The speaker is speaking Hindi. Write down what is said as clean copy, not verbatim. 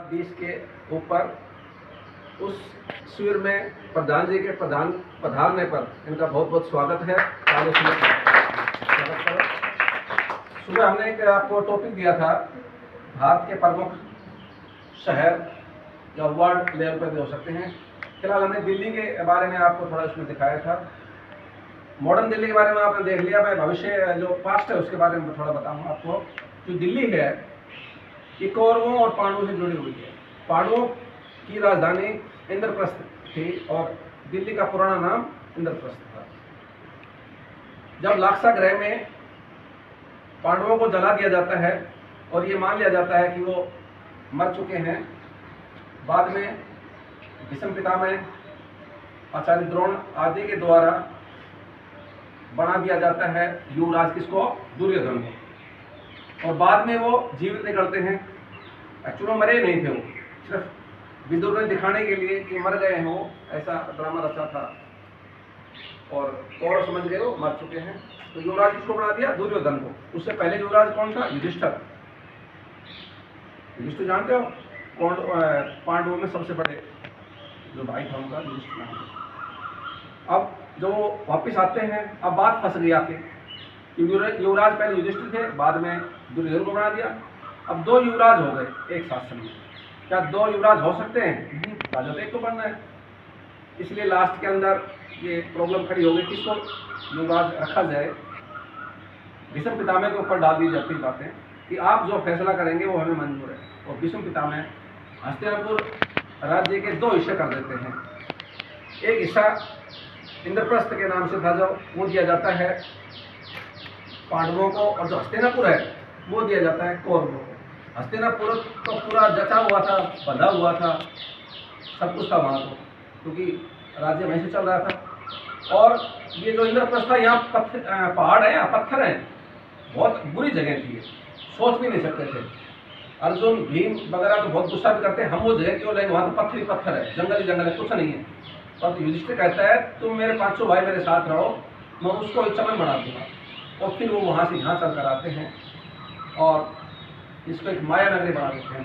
2020 के ऊपर उस शिविर में प्रधान जी के पधारने पर इनका बहुत बहुत स्वागत है। सुबह हमने एक आपको टॉपिक दिया था, भारत के प्रमुख शहर या वर्ल्ड लेवल पर भी हो सकते हैं। फिलहाल हमने दिल्ली के बारे में आपको थोड़ा उसमें दिखाया था। मॉडर्न दिल्ली के बारे में आपने देख लिया। मैं भविष्य जो पास्ट है उसके बारे में थोड़ा बताऊंगा आपको। जो दिल्ली है ये कौरवों और पांडवों से जुड़ी हुई है। पांडवों की राजधानी इंद्रप्रस्थ थी और दिल्ली का पुराना नाम इंद्रप्रस्थ था। जब लाक्षा ग्रह में पांडवों को जला दिया जाता है और ये मान लिया जाता है कि वो मर चुके हैं, बाद में भीष्म पितामह, आचार्य द्रोण आदि के द्वारा बना दिया जाता है युवराज किसको? दुर्योधन को। और बाद में वो जीवित निकलते हैं। एक्चुअली मरे नहीं थे, वो सिर्फ विदुर ने दिखाने के लिए कि मर गए हैं, वो ऐसा ड्रामा रचा था और कौरव समझ गए वो मर चुके हैं। तो युवराज किसको बना दिया? दुर्योधन को। उससे पहले युवराज कौन था? युधिष्ठिर। युधिष्ठिर जानते हो? पांडवों में सबसे बड़े जो भाई था उनका युधिष्ठिर नाम। अब जो वापिस आते हैं, अब बात फंस गई आके। युवराज पहले युधिष्ठिर थे, बाद में दुर्योधन को बना दिया। अब दो युवराज हो गए एक शासन में। क्या दो युवराज हो सकते हैं? राजा तो एक को बनना है। इसलिए लास्ट के अंदर ये प्रॉब्लम खड़ी हो गई, किसको युवराज रखा जाए। भीष्म पितामह के ऊपर डाल दी जाती बातें कि आप जो फैसला करेंगे वो हमें मंजूर है। और भीष्म पितामह हस्तिनापुर राज्य के दो हिस्से कर देते हैं। एक हिस्सा इंद्रप्रस्थ के नाम से था जो वो दिया जाता है पांडवों को, और जो हस्तिनापुर है वो दिया जाता है कौरवों को। हस्तिनापुर तो पूरा जचा हुआ था, बंधा हुआ था, सब कुछ था वहाँ को, क्योंकि राज्य वहीं से चल रहा था। और ये जो इंद्रप्रस्थ था, यहाँ पहाड़ है, यहाँ पत्थर है, बहुत बुरी जगह थी, सोच भी नहीं सकते थे। अर्जुन भीम वगैरह तो बहुत गुस्सा भी करते हैं, हम वो जगह क्यों लेंगे, वहाँ तो पत्थर ही पत्थर है, जंगल ही जंगल है, कुछ नहीं है। पर युधिष्ठिर कहता है तुम मेरे 500 भाई मेरे साथ रहो, मैं उसको एक चमन बना दूंगा। और फिर वो वहाँ से यहाँ चल कर आते हैं और इसको एक माया नगरी बना देते हैं।